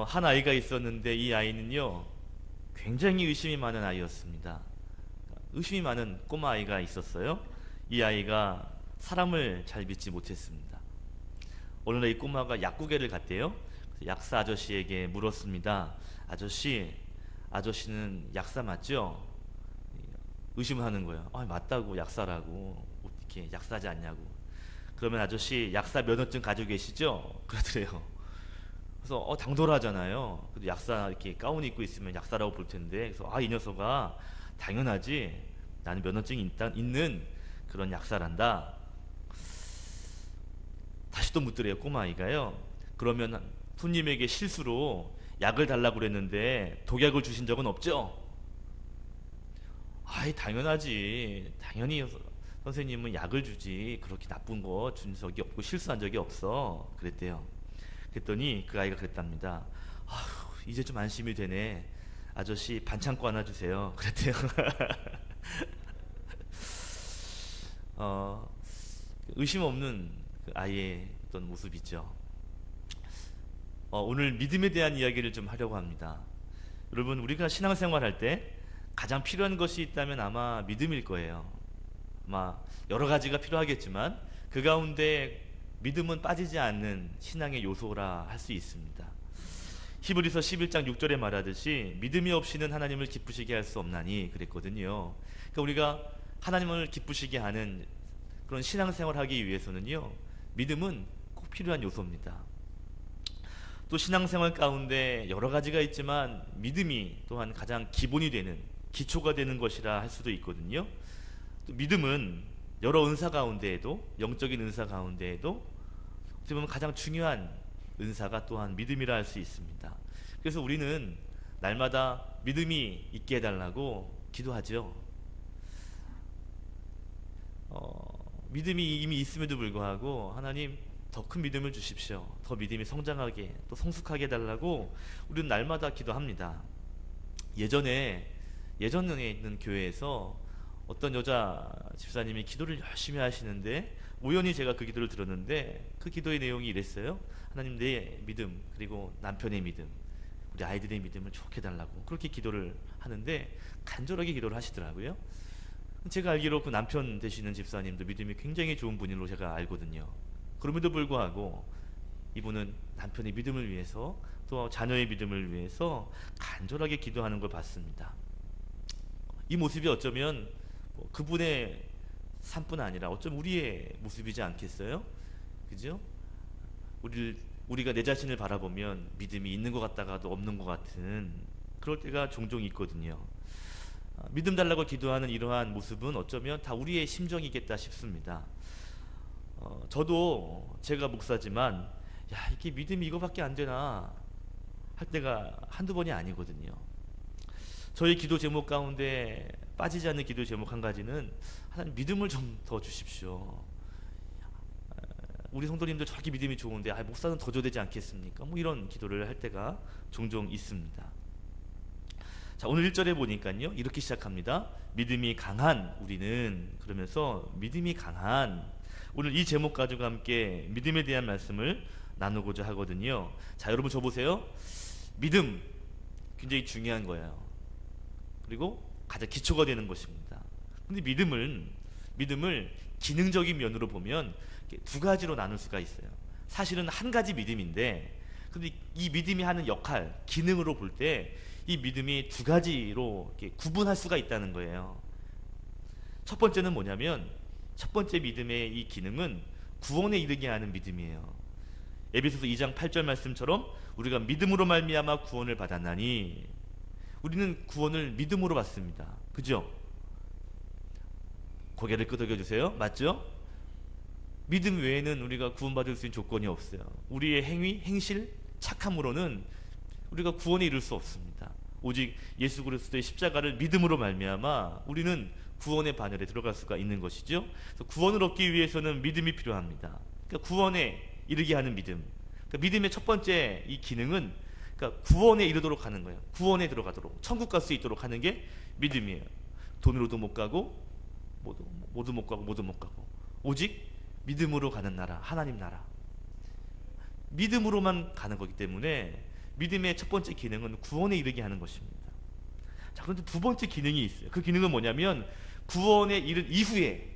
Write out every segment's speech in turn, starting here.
한 아이가 있었는데 이 아이는요 굉장히 의심이 많은 아이였습니다. 의심이 많은 꼬마 아이가 있었어요. 이 아이가 사람을 잘 믿지 못했습니다. 어느 날 이 꼬마가 약국에를 갔대요. 그래서 약사 아저씨에게 물었습니다. 아저씨는 약사 맞죠? 의심을 하는 거예요. 맞다고, 약사라고. 어떻게 약사지 않냐고. 그러면 아저씨 약사 면허증 가지고 계시죠? 그러더래요. 그래서 당돌하잖아요. 그래도 약사 이렇게 가운 입고 있으면 약사라고 볼 텐데, 그래서 이 녀석아 당연하지. 나는 면허증이 있는 그런 약사란다. 다시 또 묻더래요. 꼬마아이가요. 그러면 손님에게 실수로 약을 달라고 그랬는데 독약을 주신 적은 없죠? 당연하지. 당연히 선생님은 약을 주지. 그렇게 나쁜 거 준 적이 없고 실수한 적이 없어. 그랬대요. 그랬더니 그 아이가 그랬답니다. 이제 좀 안심이 되네. 아저씨 반창고 하나 주세요. 그랬대요. 의심 없는 그 아이의 어떤 모습이죠. 오늘 믿음에 대한 이야기를 좀 하려고 합니다. 여러분, 우리가 신앙생활 할 때 가장 필요한 것이 있다면 아마 믿음일 거예요. 아마 여러 가지가 필요하겠지만 그 가운데 믿음은 빠지지 않는 신앙의 요소라 할 수 있습니다. 히브리서 11장 6절에 말하듯이 믿음이 없이는 하나님을 기쁘시게 할 수 없나니 그랬거든요. 그러니까 우리가 하나님을 기쁘시게 하는 그런 신앙생활을 하기 위해서는요, 믿음은 꼭 필요한 요소입니다. 또 신앙생활 가운데 여러 가지가 있지만 믿음이 또한 가장 기본이 되는, 기초가 되는 것이라 할 수도 있거든요. 또 믿음은 여러 은사 가운데에도, 영적인 은사 가운데에도 어떻게 보면 가장 중요한 은사가 또한 믿음이라 할 수 있습니다. 그래서 우리는 날마다 믿음이 있게 해달라고 기도하죠. 믿음이 이미 있음에도 불구하고 하나님 더 큰 믿음을 주십시오. 더 믿음이 성장하게, 또 성숙하게 해달라고 우리는 날마다 기도합니다. 예전에 있는 교회에서 어떤 여자 집사님이 기도를 열심히 하시는데 우연히 제가 그 기도를 들었는데 그 기도의 내용이 이랬어요. 하나님, 내 믿음, 그리고 남편의 믿음, 우리 아이들의 믿음을 좋게 해달라고 그렇게 기도를 하는데 간절하게 기도를 하시더라고요. 제가 알기로 그 남편 되시는 집사님도 믿음이 굉장히 좋은 분으로 제가 알거든요. 그럼에도 불구하고 이분은 남편의 믿음을 위해서, 또 자녀의 믿음을 위해서 간절하게 기도하는 걸 봤습니다. 이 모습이 어쩌면 그분의 삶뿐 아니라 어쩌면 우리의 모습이지 않겠어요? 그죠? 우리가 내 자신을 바라보면 믿음이 있는 것 같다가도 없는 것 같은 그럴 때가 종종 있거든요. 믿음 달라고 기도하는 이러한 모습은 어쩌면 다 우리의 심정이겠다 싶습니다. 저도 제가 목사지만 이게 믿음이 이거밖에 안 되나 할 때가 한두 번이 아니거든요. 저희 기도 제목 가운데 빠지지 않는 기도 제목 한 가지는 하나님 믿음을 좀 더 주십시오. 우리 성도님들 저렇게 믿음이 좋은데 목사는 더 줘야 되지 않겠습니까? 이런 기도를 할 때가 종종 있습니다. 자, 오늘 1절에 보니까요 이렇게 시작합니다. 믿음이 강한 우리는, 그러면서 믿음이 강한, 오늘 이 제목 가지고 함께 믿음에 대한 말씀을 나누고자 하거든요. 자, 여러분 저 보세요. 믿음 굉장히 중요한 거예요. 그리고 가장 기초가 되는 것입니다. 근데 믿음을 기능적인 면으로 보면 두 가지로 나눌 수가 있어요. 사실은 한 가지 믿음인데, 근데 이 믿음이 하는 역할, 기능으로 볼 때 이 믿음이 두 가지로 이렇게 구분할 수가 있다는 거예요. 첫 번째는 뭐냐면, 첫 번째 믿음의 이 기능은 구원에 이르게 하는 믿음이에요. 에베소서 2장 8절 말씀처럼 우리가 믿음으로 말미암아 구원을 받았나니, 우리는 구원을 믿음으로 받습니다. 그죠? 고개를 끄덕여 주세요. 맞죠? 믿음 외에는 우리가 구원받을 수 있는 조건이 없어요. 우리의 행실, 착함으로는 우리가 구원에 이를 수 없습니다. 오직 예수 그리스도의 십자가를 믿음으로 말미암아 우리는 구원의 바늘에 들어갈 수가 있는 것이죠. 그래서 구원을 얻기 위해서는 믿음이 필요합니다. 그러니까 구원에 이르게 하는 믿음. 그러니까 믿음의 첫 번째 이 기능은, 그러니까 구원에 이르도록 하는 거예요. 구원에 들어가도록, 천국 갈 수 있도록 하는 게 믿음이에요. 돈으로도 못 가고 모두 못 가고 오직 믿음으로 가는 나라, 하나님 나라. 믿음으로만 가는 거기 때문에 믿음의 첫 번째 기능은 구원에 이르게 하는 것입니다. 자, 그런데 두 번째 기능이 있어요. 그 기능은 뭐냐면 구원에 이른 이후에,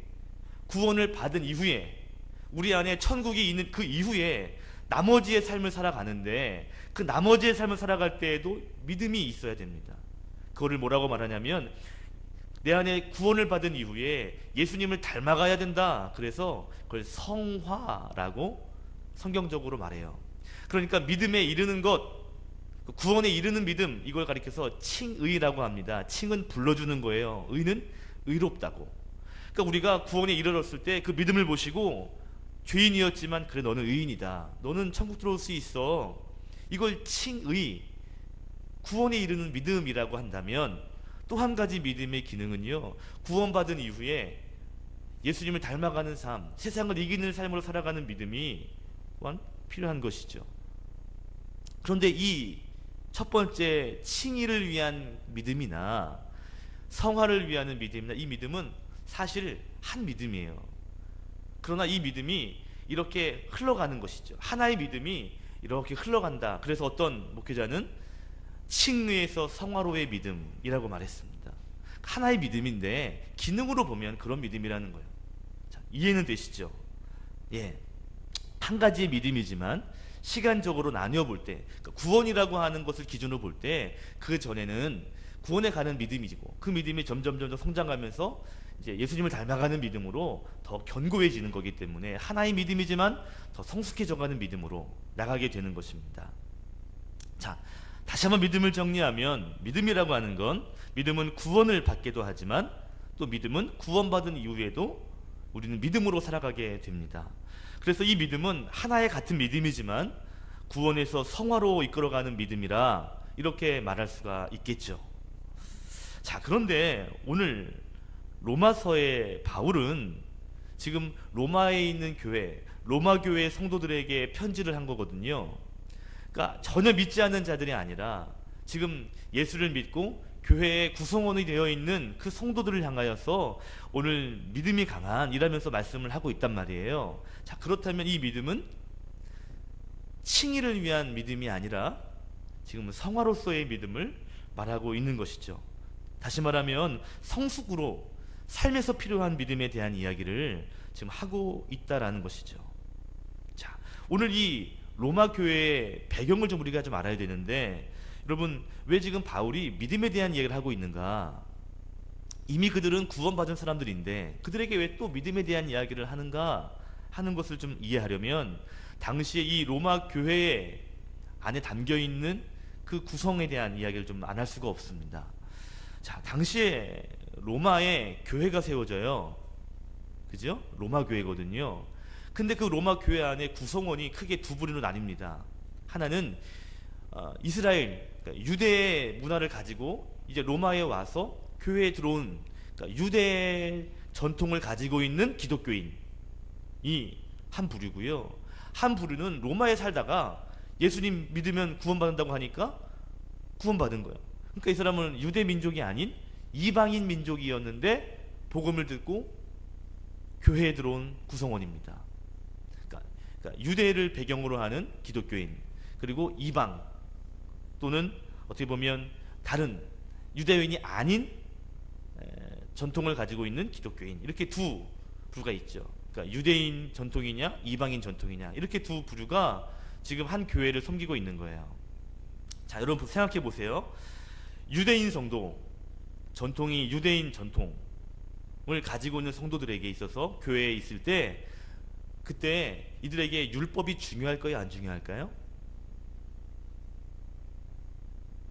구원을 받은 이후에, 우리 안에 천국이 있는 그 이후에 나머지의 삶을 살아가는데, 그 나머지의 삶을 살아갈 때에도 믿음이 있어야 됩니다. 그거를 뭐라고 말하냐면 내 안에 구원을 받은 이후에 예수님을 닮아가야 된다. 그래서 그걸 성화라고 성경적으로 말해요. 그러니까 믿음에 이르는 것, 구원에 이르는 믿음, 이걸 가리켜서 칭의라고 합니다. 칭은 불러주는 거예요. 의는 의롭다고. 그러니까 우리가 구원에 이르렀을 때 그 믿음을 보시고 죄인이었지만 그래 너는 의인이다, 너는 천국 들어올 수 있어, 이걸 칭의, 구원에 이르는 믿음이라고 한다면, 또 한 가지 믿음의 기능은요, 구원받은 이후에 예수님을 닮아가는 삶, 세상을 이기는 삶으로 살아가는 믿음이 또한 필요한 것이죠. 그런데 이 첫 번째 칭의를 위한 믿음이나 성화를 위한 믿음이나 이 믿음은 사실 한 믿음이에요. 그러나 이 믿음이 이렇게 흘러가는 것이죠. 하나의 믿음이 이렇게 흘러간다. 그래서 어떤 목회자는 칭의에서 성화로의 믿음이라고 말했습니다. 하나의 믿음인데 기능으로 보면 그런 믿음이라는 거예요. 자, 이해는 되시죠? 예, 한 가지의 믿음이지만 시간적으로 나뉘어 볼 때, 그러니까 구원이라고 하는 것을 기준으로 볼 때 그 전에는 구원에 가는 믿음이고, 그 믿음이 점점 성장하면서 이제 예수님을 닮아가는 믿음으로 더 견고해지는 거기 때문에 하나의 믿음이지만 더 성숙해져가는 믿음으로 나가게 되는 것입니다. 자, 다시 한번 믿음을 정리하면, 믿음이라고 하는 건, 믿음은 구원을 받기도 하지만 또 믿음은 구원받은 이후에도 우리는 믿음으로 살아가게 됩니다. 그래서 이 믿음은 하나의 같은 믿음이지만 구원에서 성화로 이끌어가는 믿음이라 이렇게 말할 수가 있겠죠. 자, 그런데 오늘 로마서의 바울은 지금 로마에 있는 교회, 로마 교회 성도들에게 편지를 한 거거든요. 그러니까 전혀 믿지 않는 자들이 아니라 지금 예수를 믿고 교회의 구성원이 되어 있는 그 성도들을 향하여서 오늘 믿음이 강한 이라면서 말씀을 하고 있단 말이에요. 자, 그렇다면 이 믿음은 칭의를 위한 믿음이 아니라 지금은 성화로서의 믿음을 말하고 있는 것이죠. 다시 말하면 성숙으로 삶에서 필요한 믿음에 대한 이야기를 지금 하고 있다라는 것이죠. 자, 오늘 이 로마 교회의 배경을 좀 우리가 좀 알아야 되는데, 여러분, 왜 지금 바울이 믿음에 대한 이야기를 하고 있는가? 이미 그들은 구원받은 사람들인데 그들에게 왜 또 믿음에 대한 이야기를 하는가 하는 것을 좀 이해하려면, 당시에 이 로마 교회 안에 담겨있는 그 구성에 대한 이야기를 좀 안 할 수가 없습니다. 자, 당시에 로마에 교회가 세워져요. 그죠? 로마 교회거든요. 근데 그 로마 교회 안에 구성원이 크게 두 부류로 나뉩니다. 하나는 이스라엘, 그러니까 유대의 문화를 가지고 이제 로마에 와서 교회에 들어온, 그러니까 유대 전통을 가지고 있는 기독교인이 한 부류고요. 한 부류는 로마에 살다가 예수님 믿으면 구원받는다고 하니까 구원받은 거예요. 그러니까 이 사람은 유대 민족이 아닌 이방인 민족이었는데 복음을 듣고 교회에 들어온 구성원입니다. 그러니까 유대를 배경으로 하는 기독교인, 그리고 이방 또는 어떻게 보면 다른 유대인이 아닌 전통을 가지고 있는 기독교인, 이렇게 두 부류가 있죠. 그러니까 유대인 전통이냐 이방인 전통이냐, 이렇게 두 부류가 지금 한 교회를 섬기고 있는 거예요. 자, 여러분 생각해 보세요. 유대인 성도, 전통이 유대인 전통을 가지고 있는 성도들에게 있어서 교회에 있을 때, 그때 이들에게 율법이 중요할까요, 안 중요할까요?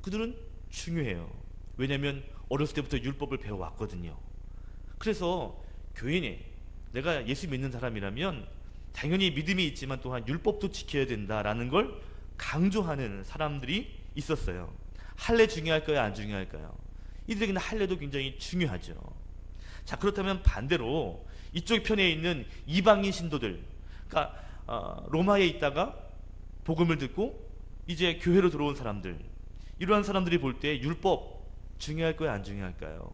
그들은 중요해요. 왜냐하면 어렸을 때부터 율법을 배워왔거든요. 그래서 교인이, 내가 예수 믿는 사람이라면 당연히 믿음이 있지만 또한 율법도 지켜야 된다라는 걸 강조하는 사람들이 있었어요. 할례 중요할까요, 안 중요할까요? 이들에게는 할례도 굉장히 중요하죠. 자, 그렇다면 반대로 이쪽 편에 있는 이방인 신도들, 그러니까 로마에 있다가 복음을 듣고 이제 교회로 들어온 사람들, 이러한 사람들이 볼 때 율법 중요할까요, 안 중요할까요?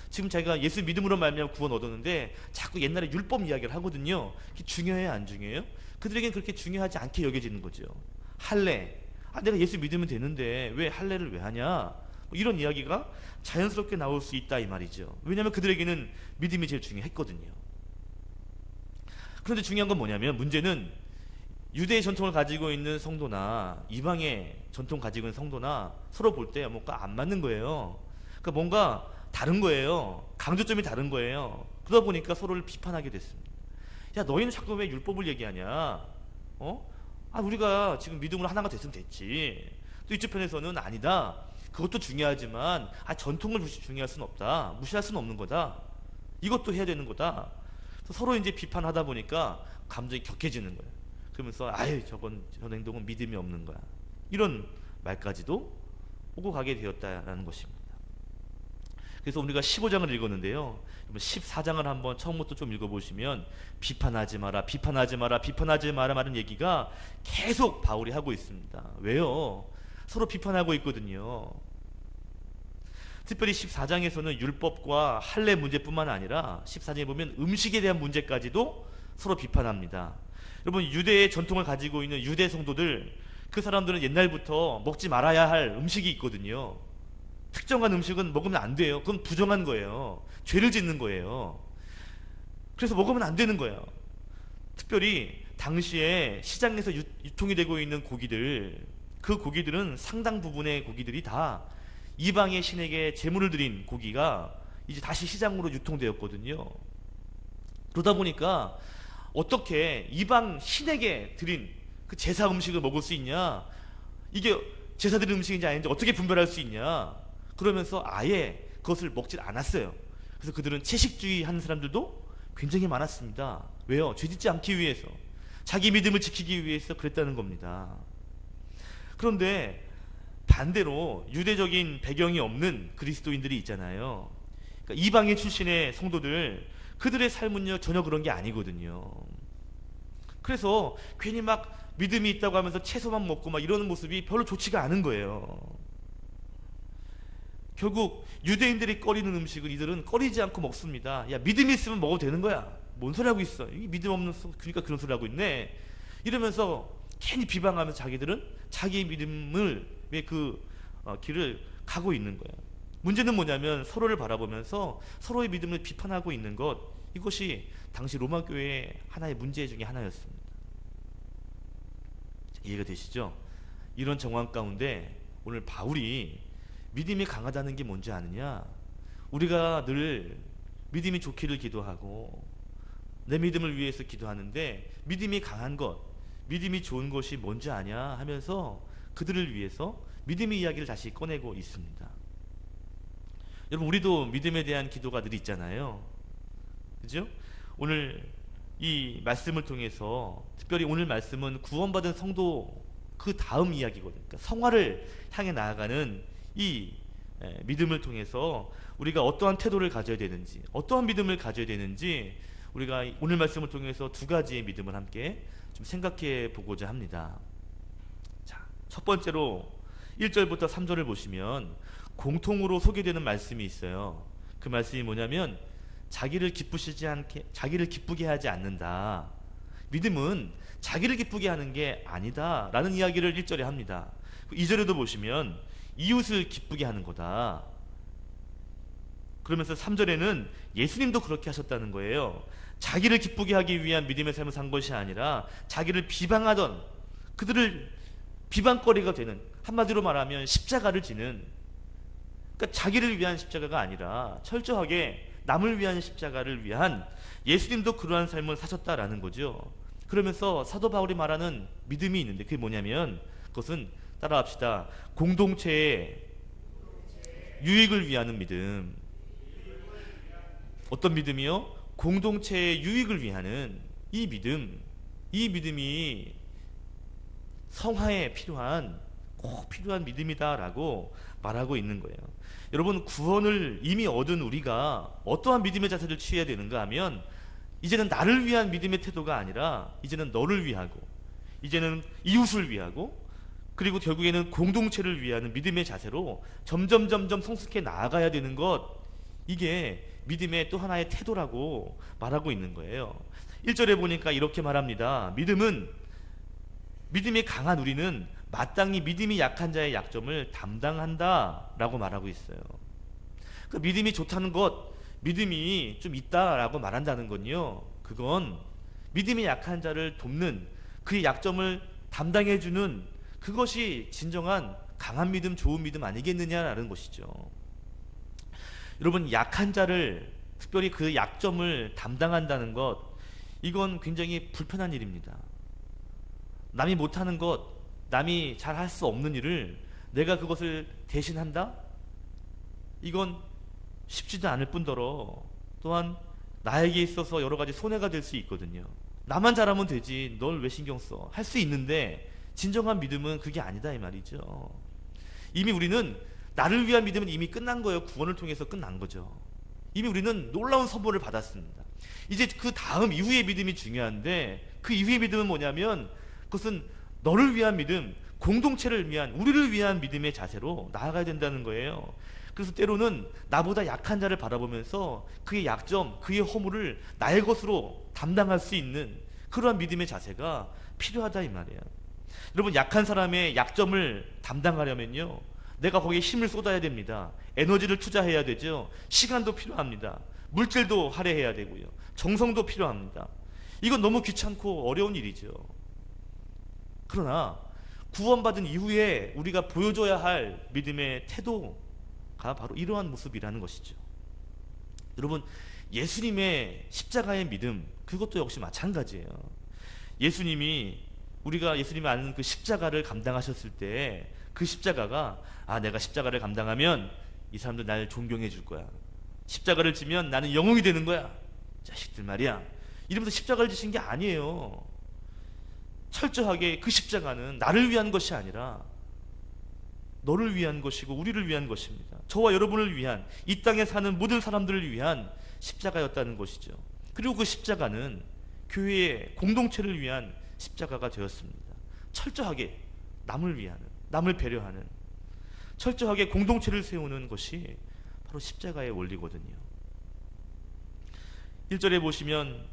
지금 자기가 예수 믿음으로 말미암아 구원 얻었는데 자꾸 옛날에 율법 이야기를 하거든요. 그게 중요해요, 안 중요해요? 그들에게는 그렇게 중요하지 않게 여겨지는 거죠. 할례, 내가 예수 믿으면 되는데 왜 할례를 왜 하냐? 뭐 이런 이야기가 자연스럽게 나올 수 있다 이 말이죠. 왜냐하면 그들에게는 믿음이 제일 중요했거든요. 그런데 중요한 건 뭐냐면, 문제는 유대의 전통을 가지고 있는 성도나 이방의 전통 가지고 있는 성도나 서로 볼 때 뭔가 안 맞는 거예요. 그러니까 뭔가 다른 거예요. 강조점이 다른 거예요. 그러다 보니까 서로를 비판하게 됐습니다. 야, 너희는 자꾸 왜 율법을 얘기하냐? 우리가 지금 믿음으로 하나가 됐으면 됐지. 또 이쪽 편에서는 아니다. 그것도 중요하지만 전통을 중요할 수는 없다. 무시할 수는 없는 거다. 이것도 해야 되는 거다. 서로 이제 비판하다 보니까 감정이 격해지는 거예요. 그러면서 저런 행동은 믿음이 없는 거야. 이런 말까지도 오고 가게 되었다라는 것입니다. 그래서 우리가 15장을 읽었는데요. 14장을 한번 처음부터 좀 읽어보시면 비판하지 마라, 비판하지 마라, 비판하지 마라 라는 얘기가 계속 바울이 하고 있습니다. 왜요? 서로 비판하고 있거든요. 특별히 14장에서는 율법과 할례 문제뿐만 아니라 14장에 보면 음식에 대한 문제까지도 서로 비판합니다. 여러분, 유대의 전통을 가지고 있는 유대 성도들, 그 사람들은 옛날부터 먹지 말아야 할 음식이 있거든요. 특정한 음식은 먹으면 안 돼요. 그건 부정한 거예요. 죄를 짓는 거예요. 그래서 먹으면 안 되는 거예요. 특별히 당시에 시장에서 유통이 되고 있는 고기들, 그 고기들은 상당 부분의 고기들이 다 이방의 신에게 제물을 드린 고기가 이제 다시 시장으로 유통되었거든요. 그러다 보니까 어떻게 이방 신에게 드린 그 제사 음식을 먹을 수 있냐? 이게 제사 드린 음식인지 아닌지 어떻게 분별할 수 있냐? 그러면서 아예 그것을 먹질 않았어요. 그래서 그들은 채식주의 하는 사람들도 굉장히 많았습니다. 왜요? 죄짓지 않기 위해서, 자기 믿음을 지키기 위해서 그랬다는 겁니다. 그런데 반대로 유대적인 배경이 없는 그리스도인들이 있잖아요. 그러니까 이방인 출신의 성도들, 그들의 삶은요 전혀 그런 게 아니거든요. 그래서 괜히 막 믿음이 있다고 하면서 채소만 먹고 막 이러는 모습이 별로 좋지가 않은 거예요. 결국 유대인들이 꺼리는 음식을 이들은 꺼리지 않고 먹습니다. 야, 믿음이 있으면 먹어도 되는 거야. 뭔 소리 하고 있어? 이 믿음 없는, 그러니까 그런 소리 하고 있네. 이러면서 괜히 비방하면서 자기들은 자기의 믿음을 왜 길을 가고 있는 거예요. 문제는 뭐냐면 서로를 바라보면서 서로의 믿음을 비판하고 있는 것, 이것이 당시 로마 교회의 하나의 문제 중에 하나였습니다. 이해가 되시죠? 이런 정황 가운데 오늘 바울이 믿음이 강하다는 게 뭔지 아느냐? 우리가 늘 믿음이 좋기를 기도하고 내 믿음을 위해서 기도하는데, 믿음이 강한 것, 믿음이 좋은 것이 뭔지 아냐 하면서 그들을 위해서 믿음의 이야기를 다시 꺼내고 있습니다. 여러분, 우리도 믿음에 대한 기도가 늘 있잖아요. 그죠? 오늘 이 말씀을 통해서, 특별히 오늘 말씀은 구원받은 성도 그 다음 이야기거든요. 그러니까 성화를 향해 나아가는 이 믿음을 통해서 우리가 어떠한 태도를 가져야 되는지, 어떠한 믿음을 가져야 되는지, 우리가 오늘 말씀을 통해서 두 가지의 믿음을 함께 좀 생각해 보고자 합니다. 자, 첫 번째로 1절부터 3절을 보시면 공통으로 소개되는 말씀이 있어요. 그 말씀이 뭐냐면, 자기를 기쁘게 하지 않는다. 믿음은 자기를 기쁘게 하는 게 아니다 라는 이야기를 1절에 합니다. 2절에도 보시면 이웃을 기쁘게 하는 거다. 그러면서 3절에는 예수님도 그렇게 하셨다는 거예요. 자기를 기쁘게 하기 위한 믿음의 삶을 산 것이 아니라 자기를 비방하던 그들을 비방거리가 되는, 한마디로 말하면 십자가를 지는, 그러니까 자기를 위한 십자가가 아니라 철저하게 남을 위한 십자가를 위한, 예수님도 그러한 삶을 사셨다라는 거죠. 그러면서 사도 바울이 말하는 믿음이 있는데, 그게 뭐냐면, 그것은 따라합시다. 공동체의 유익을 위하는 믿음. 어떤 믿음이요? 공동체의 유익을 위하는 이 믿음. 이 믿음이 성화에 꼭 필요한 믿음이다라고 말하고 있는 거예요. 여러분, 구원을 이미 얻은 우리가 어떠한 믿음의 자세를 취해야 되는가 하면, 이제는 나를 위한 믿음의 태도가 아니라 이제는 너를 위하고, 이제는 이웃을 위하고, 그리고 결국에는 공동체를 위하는 믿음의 자세로 점점 성숙해 나아가야 되는 것, 이게 믿음의 또 하나의 태도라고 말하고 있는 거예요. 1절에 보니까 이렇게 말합니다. 믿음이 강한 우리는 마땅히 믿음이 약한 자의 약점을 담당한다라고 말하고 있어요. 그 믿음이 좋다는 것, 믿음이 좀 있다라고 말한다는 건요, 그건 믿음이 약한 자를 돕는, 그의 약점을 담당해주는, 그것이 진정한 강한 믿음, 좋은 믿음 아니겠느냐라는 것이죠. 여러분, 약한 자를, 특별히 그 약점을 담당한다는 것, 이건 굉장히 불편한 일입니다. 남이 못하는 것, 남이 잘 할 수 없는 일을 내가 그것을 대신한다? 이건 쉽지도 않을 뿐더러 또한 나에게 있어서 여러 가지 손해가 될 수 있거든요. 나만 잘하면 되지, 널 왜 신경 써? 할 수 있는데 진정한 믿음은 그게 아니다 이 말이죠. 이미 우리는, 나를 위한 믿음은 이미 끝난 거예요. 구원을 통해서 끝난 거죠. 이미 우리는 놀라운 선물을 받았습니다. 이제 그 다음 이후의 믿음이 중요한데, 그 이후의 믿음은 뭐냐면, 그것은 너를 위한 믿음, 공동체를 위한, 우리를 위한 믿음의 자세로 나아가야 된다는 거예요. 그래서 때로는 나보다 약한 자를 바라보면서 그의 약점, 그의 허물을 나의 것으로 담당할 수 있는 그러한 믿음의 자세가 필요하다 이 말이에요. 여러분, 약한 사람의 약점을 담당하려면요, 내가 거기에 힘을 쏟아야 됩니다. 에너지를 투자해야 되죠. 시간도 필요합니다. 물질도 할애해야 되고요. 정성도 필요합니다. 이건 너무 귀찮고 어려운 일이죠. 그러나 구원받은 이후에 우리가 보여줘야 할 믿음의 태도가 바로 이러한 모습이라는 것이죠. 여러분, 예수님의 십자가의 믿음, 그것도 역시 마찬가지예요. 우리가 예수님이 아는 그 십자가를 감당하셨을 때, 그 십자가가, 내가 십자가를 감당하면 이 사람들 날 존경해 줄 거야, 십자가를 지면 나는 영웅이 되는 거야, 자식들 말이야, 이러면서 십자가를 지신 게 아니에요. 철저하게 그 십자가는 나를 위한 것이 아니라 너를 위한 것이고 우리를 위한 것입니다. 저와 여러분을 위한, 이 땅에 사는 모든 사람들을 위한 십자가였다는 것이죠. 그리고 그 십자가는 교회의 공동체를 위한 십자가가 되었습니다. 철저하게 남을 위하는, 남을 배려하는, 철저하게 공동체를 세우는 것이 바로 십자가의 원리거든요. 1절에 보시면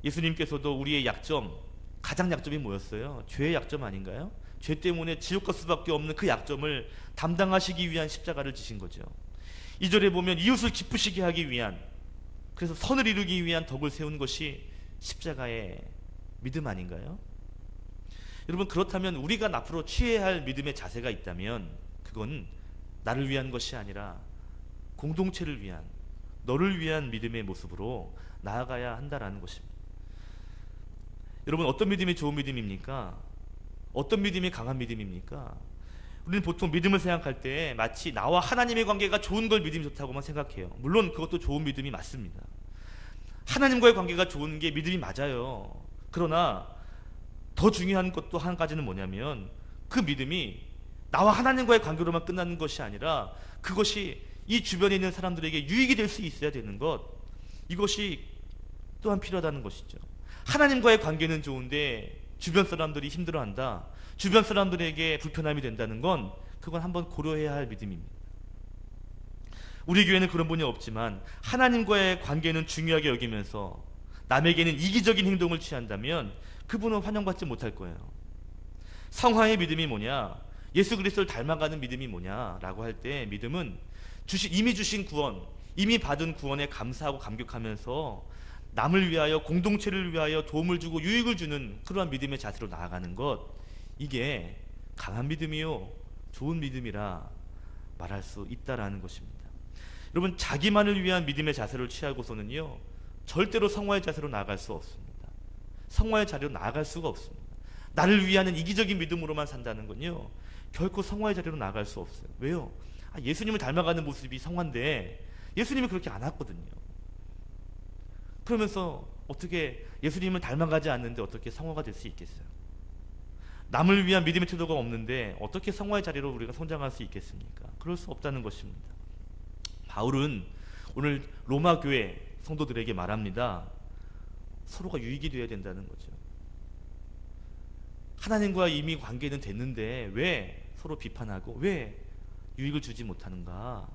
예수님께서도 우리의 약점, 가장 약점이 뭐였어요? 죄의 약점 아닌가요? 죄 때문에 지옥 갈 수밖에 없는 그 약점을 담당하시기 위한 십자가를 지신 거죠. 2절에 보면 이웃을 기쁘시게 하기 위한, 그래서 선을 이루기 위한 덕을 세운 것이 십자가의 믿음 아닌가요? 여러분, 그렇다면 우리가 앞으로 취해야 할 믿음의 자세가 있다면 그건 나를 위한 것이 아니라 공동체를 위한, 너를 위한 믿음의 모습으로 나아가야 한다라는 것입니다. 여러분, 어떤 믿음이 좋은 믿음입니까? 어떤 믿음이 강한 믿음입니까? 우리는 보통 믿음을 생각할 때 마치 나와 하나님의 관계가 좋은 걸 믿음이 좋다고만 생각해요. 물론 그것도 좋은 믿음이 맞습니다. 하나님과의 관계가 좋은 게 믿음이 맞아요. 그러나 더 중요한 것도 한 가지는 뭐냐면, 그 믿음이 나와 하나님과의 관계로만 끝나는 것이 아니라 그것이 이 주변에 있는 사람들에게 유익이 될 수 있어야 되는 것, 이것이 또한 필요하다는 것이죠. 하나님과의 관계는 좋은데 주변 사람들이 힘들어한다, 주변 사람들에게 불편함이 된다는 건, 그건 한번 고려해야 할 믿음입니다. 우리 교회는 그런 분이 없지만 하나님과의 관계는 중요하게 여기면서 남에게는 이기적인 행동을 취한다면 그분은 환영받지 못할 거예요. 성화의 믿음이 뭐냐, 예수 그리스도를 닮아가는 믿음이 뭐냐라고 할 때, 믿음은 이미 주신 구원, 이미 받은 구원에 감사하고 감격하면서 남을 위하여, 공동체를 위하여 도움을 주고 유익을 주는 그러한 믿음의 자세로 나아가는 것, 이게 강한 믿음이요, 좋은 믿음이라 말할 수 있다라는 것입니다. 여러분, 자기만을 위한 믿음의 자세를 취하고서는요, 절대로 성화의 자세로 나아갈 수 없습니다. 성화의 자리로 나아갈 수가 없습니다. 나를 위하는 이기적인 믿음으로만 산다는 건요, 결코 성화의 자리로 나아갈 수 없어요. 왜요? 예수님을 닮아가는 모습이 성화인데 예수님이 그렇게 안 왔거든요. 그러면서 어떻게 예수님을 닮아가지 않는데 어떻게 성화가 될 수 있겠어요? 남을 위한 믿음의 태도가 없는데 어떻게 성화의 자리로 우리가 성장할 수 있겠습니까? 그럴 수 없다는 것입니다. 바울은 오늘 로마 교회 성도들에게 말합니다. 서로가 유익이 되어야 된다는 거죠. 하나님과 이미 관계는 됐는데 왜 서로 비판하고 왜 유익을 주지 못하는가?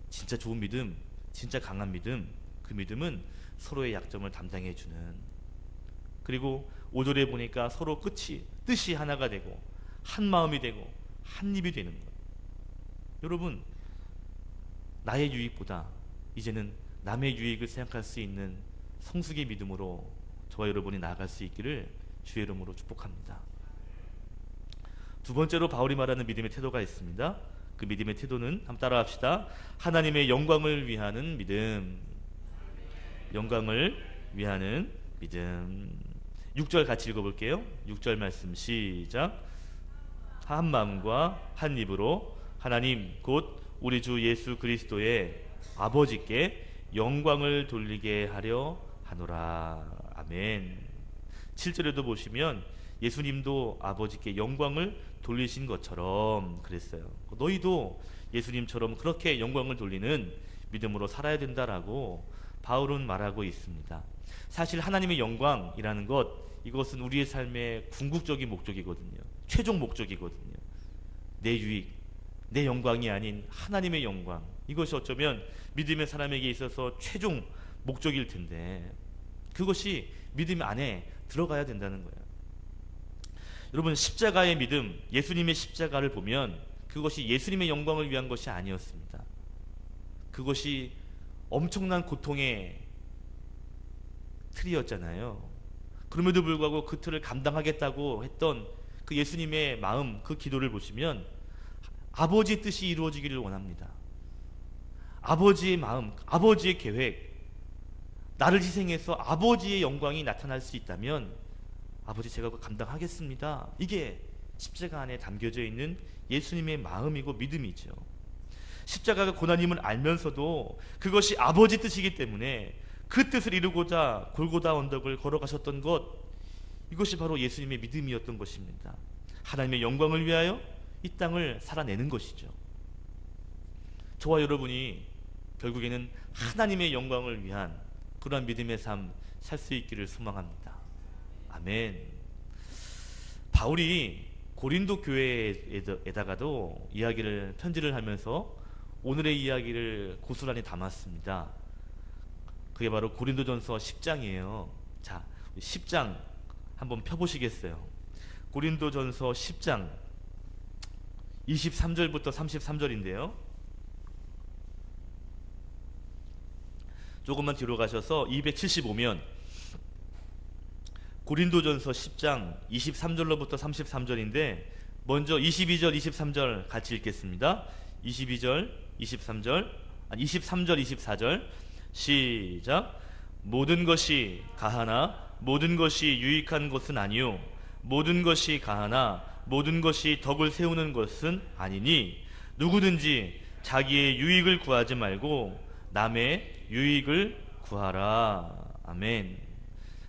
진짜 좋은 믿음, 진짜 강한 믿음, 그 믿음은 서로의 약점을 담당해 주는, 그리고 5절에 보니까 서로 뜻이 하나가 되고 한 마음이 되고 한 입이 되는 거예요. 여러분, 나의 유익보다 이제는 남의 유익을 생각할 수 있는 성숙의 믿음으로 저와 여러분이 나아갈 수 있기를 주의 이름으로 축복합니다. 두 번째로 바울이 말하는 믿음의 태도가 있습니다. 그 믿음의 태도는 한번 따라합시다. 하나님의 영광을 위하는 믿음. 영광을 위하는 믿음. 6절 같이 읽어볼게요. 6절 말씀 시작. 한 마음과 한 입으로 하나님 곧 우리 주 예수 그리스도의 아버지께 영광을 돌리게 하려 하노라. 아멘. 7절에도 보시면 예수님도 아버지께 영광을 돌리신 것처럼 그랬어요. 너희도 예수님처럼 그렇게 영광을 돌리는 믿음으로 살아야 된다라고 바울은 말하고 있습니다. 사실 하나님의 영광이라는 이것은 우리의 삶의 궁극적인 목적이거든요. 최종 목적이거든요. 내 유익, 내 영광이 아닌 하나님의 영광, 이것이 어쩌면 믿음의 사람에게 있어서 최종 목적일 텐데 그것이 믿음 안에 들어가야 된다는 거예요. 여러분, 십자가의 믿음, 예수님의 십자가를 보면 그것이 예수님의 영광을 위한 것이 아니었습니다. 그것이 엄청난 고통의 틀이었잖아요. 그럼에도 불구하고 그 틀을 감당하겠다고 했던 그 예수님의 마음, 그 기도를 보시면 아버지의 뜻이 이루어지기를 원합니다. 아버지의 마음, 아버지의 계획, 나를 희생해서 아버지의 영광이 나타날 수 있다면 아버지 제가 그거 감당하겠습니다. 이게 십자가 안에 담겨져 있는 예수님의 마음이고 믿음이죠. 십자가가 고난임을 알면서도 그것이 아버지 뜻이기 때문에 그 뜻을 이루고자 골고다 언덕을 걸어가셨던 이것이 바로 예수님의 믿음이었던 것입니다. 하나님의 영광을 위하여 이 땅을 살아내는 것이죠. 저와 여러분이 결국에는 하나님의 영광을 위한 그러한 믿음의 삶 살 수 있기를 소망합니다. 아멘. 바울이 고린도 교회에다가도 편지를 하면서 오늘의 이야기를 고스란히 담았습니다. 그게 바로 고린도전서 10장이에요. 자, 10장 한번 펴보시겠어요? 고린도전서 10장 23절부터 33절인데요. 조금만 뒤로 가셔서 275면 고린도전서 10장 23절로부터 33절인데 먼저 22절, 23절 같이 읽겠습니다. 22절, 23절, 24절 시작. 모든 것이 가하나 모든 것이 유익한 것은 아니요 모든 것이 가하나 모든 것이 덕을 세우는 것은 아니니 누구든지 자기의 유익을 구하지 말고 남의 유익을 구하라. 아멘.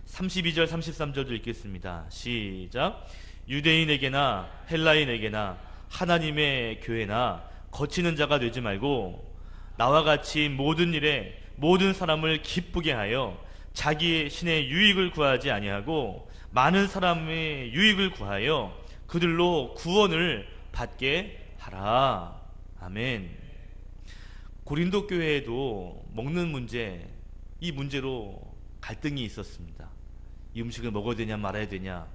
32절 33절도 읽겠습니다. 시작. 유대인에게나 헬라인에게나 하나님의 교회나 거치는 자가 되지 말고 나와 같이 모든 일에 모든 사람을 기쁘게 하여 자기의 신의 유익을 구하지 아니하고 많은 사람의 유익을 구하여 그들로 구원을 받게 하라. 아멘. 고린도 교회에도 먹는 문제, 이 문제로 갈등이 있었습니다. 이 음식을 먹어야 되냐 말아야 되냐.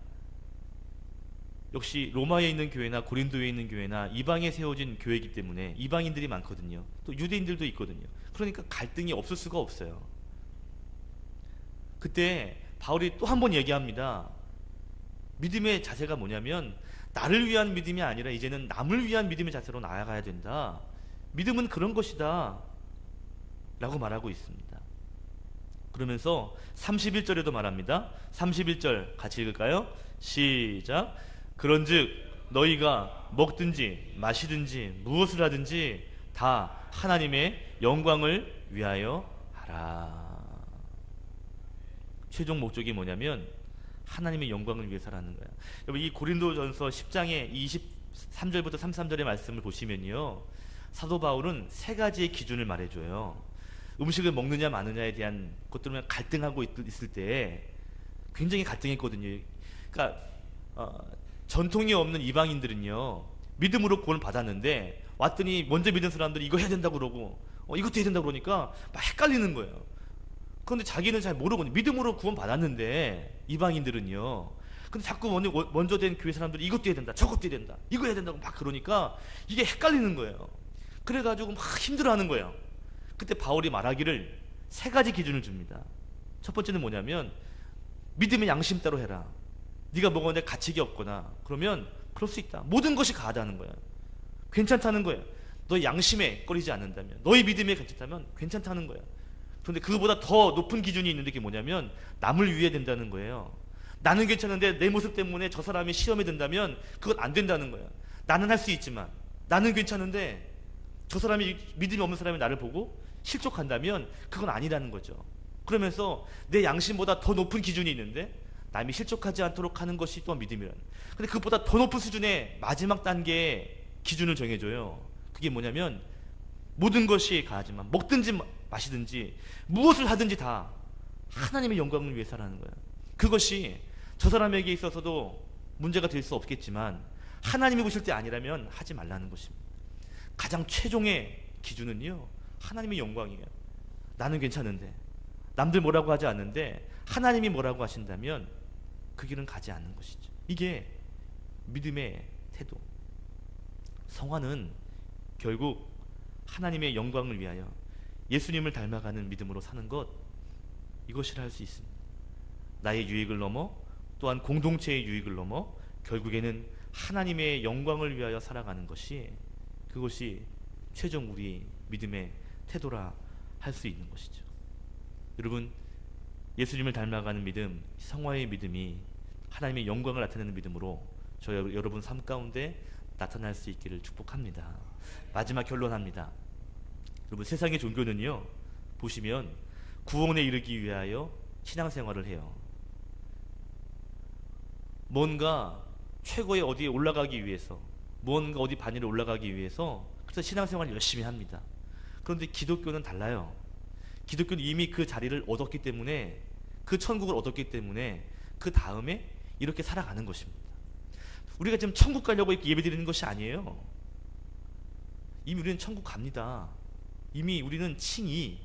역시 로마에 있는 교회나 고린도에 있는 교회나 이방에 세워진 교회이기 때문에 이방인들이 많거든요. 또 유대인들도 있거든요. 그러니까 갈등이 없을 수가 없어요. 그때 바울이 또 한 번 얘기합니다. 믿음의 자세가 뭐냐면 나를 위한 믿음이 아니라 이제는 남을 위한 믿음의 자세로 나아가야 된다. 믿음은 그런 것이다 라고 말하고 있습니다. 그러면서 31절에도 말합니다. 31절 같이 읽을까요? 시작. 그런즉 너희가 먹든지 마시든지 무엇을 하든지 다 하나님의 영광을 위하여 하라. 최종 목적이 뭐냐면 하나님의 영광을 위해서라는 거예요. 여러분, 이 고린도전서 10장의 23절부터 33절의 말씀을 보시면요, 사도 바울은 세 가지의 기준을 말해줘요. 음식을 먹느냐 마느냐에 대한 것들은 갈등하고 있을 때 굉장히 갈등했거든요. 그러니까 전통이 없는 이방인들은요, 믿음으로 구원을 받았는데 왔더니 먼저 믿은 사람들이 이거 해야 된다고 그러고 이것도 해야 된다고 그러니까 막 헷갈리는 거예요. 그런데 자기는 잘 모르고 믿음으로 구원 받았는데 이방인들은요, 근데 자꾸 먼저 된 교회 사람들이 이것도 해야 된다, 저것도 해야 된다, 이거 해야 된다고 막 그러니까 이게 헷갈리는 거예요. 그래가지고 막 힘들어하는 거예요. 그때 바울이 말하기를 세 가지 기준을 줍니다. 첫 번째는 뭐냐면 믿음의 양심 따로 해라. 네가 먹었는데 가책이 없거나 그러면 그럴 수 있다. 모든 것이 가하다는 거야. 괜찮다는 거야. 너의 양심에 꺼리지 않는다면, 너의 믿음에 괜찮다면 괜찮다는 거야. 그런데 그거보다 더 높은 기준이 있는데 그게 뭐냐면 남을 위해 된다는 거예요. 나는 괜찮은데 내 모습 때문에 저 사람이 시험에 든다면 그건 안 된다는 거야. 나는 할 수 있지만 나는 괜찮은데 저 사람이, 믿음이 없는 사람이 나를 보고 실족한다면 그건 아니라는 거죠. 그러면서 내 양심보다 더 높은 기준이 있는데 남이 실족하지 않도록 하는 것이 또한 믿음이라는. 근데 그것보다 더 높은 수준의 마지막 단계의 기준을 정해줘요. 그게 뭐냐면 모든 것이 가하지만 먹든지 마시든지 무엇을 하든지 다 하나님의 영광을 위해 살아가는 거예요. 그것이 저 사람에게 있어서도 문제가 될 수 없겠지만 하나님이 보실 때 아니라면 하지 말라는 것입니다. 가장 최종의 기준은요, 하나님의 영광이에요. 나는 괜찮은데, 남들 뭐라고 하지 않는데 하나님이 뭐라고 하신다면 그 길은 가지 않는 것이죠. 이게 믿음의 태도. 성화는 결국 하나님의 영광을 위하여 예수님을 닮아가는 믿음으로 사는 것, 이것이라 할 수 있습니다. 나의 유익을 넘어, 또한 공동체의 유익을 넘어 결국에는 하나님의 영광을 위하여 살아가는 것이, 그것이 최종 우리 믿음의 태도라 할 수 있는 것이죠. 여러분, 예수님을 닮아가는 믿음, 성화의 믿음이 하나님의 영광을 나타내는 믿음으로 저 여러분 삶 가운데 나타날 수 있기를 축복합니다. 마지막 결론합니다. 여러분, 세상의 종교는요, 보시면 구원에 이르기 위하여 신앙생활을 해요. 뭔가 최고의 어디에 올라가기 위해서, 뭔가 어디 반열에 올라가기 위해서, 그래서 신앙생활을 열심히 합니다. 그런데 기독교는 달라요. 기독교는 이미 그 자리를 얻었기 때문에, 그 천국을 얻었기 때문에 그 다음에 이렇게 살아가는 것입니다. 우리가 지금 천국 가려고 이렇게 예배드리는 것이 아니에요. 이미 우리는 천국 갑니다. 이미 우리는 칭이,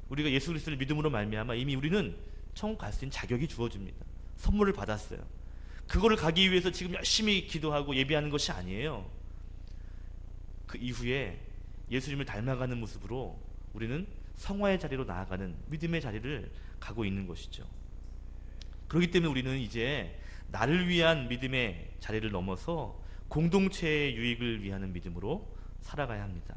우리가 예수 그리스도를 믿음으로 말미암아 이미 우리는 천국 갈 수 있는 자격이 주어집니다. 선물을 받았어요. 그거를 가기 위해서 지금 열심히 기도하고 예배하는 것이 아니에요. 그 이후에 예수님을 닮아가는 모습으로 우리는 성화의 자리로 나아가는 믿음의 자리를 가고 있는 것이죠. 그렇기 때문에 우리는 이제 나를 위한 믿음의 자리를 넘어서 공동체의 유익을 위하는 믿음으로 살아가야 합니다.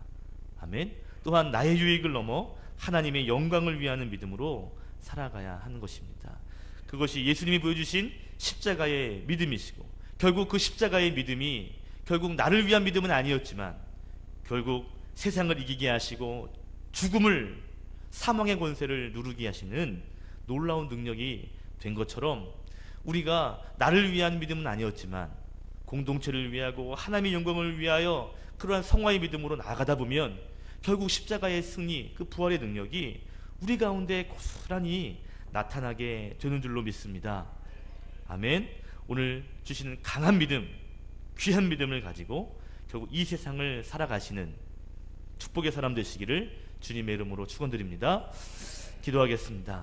아멘. 또한 나의 유익을 넘어 하나님의 영광을 위하는 믿음으로 살아가야 하는 것입니다. 그것이 예수님이 보여주신 십자가의 믿음이시고, 결국 그 십자가의 믿음이 결국 나를 위한 믿음은 아니었지만 결국 세상을 이기게 하시고 죽음을, 사망의 권세를 누르게 하시는 놀라운 능력이 된 것처럼, 우리가 나를 위한 믿음은 아니었지만 공동체를 위하고 하나님의 영광을 위하여 그러한 성화의 믿음으로 나아가다 보면 결국 십자가의 승리, 그 부활의 능력이 우리 가운데 고스란히 나타나게 되는 줄로 믿습니다. 아멘. 오늘 주시는 강한 믿음, 귀한 믿음을 가지고 결국 이 세상을 살아가시는 축복의 사람 되시기를 주님의 이름으로 축원드립니다. 기도하겠습니다.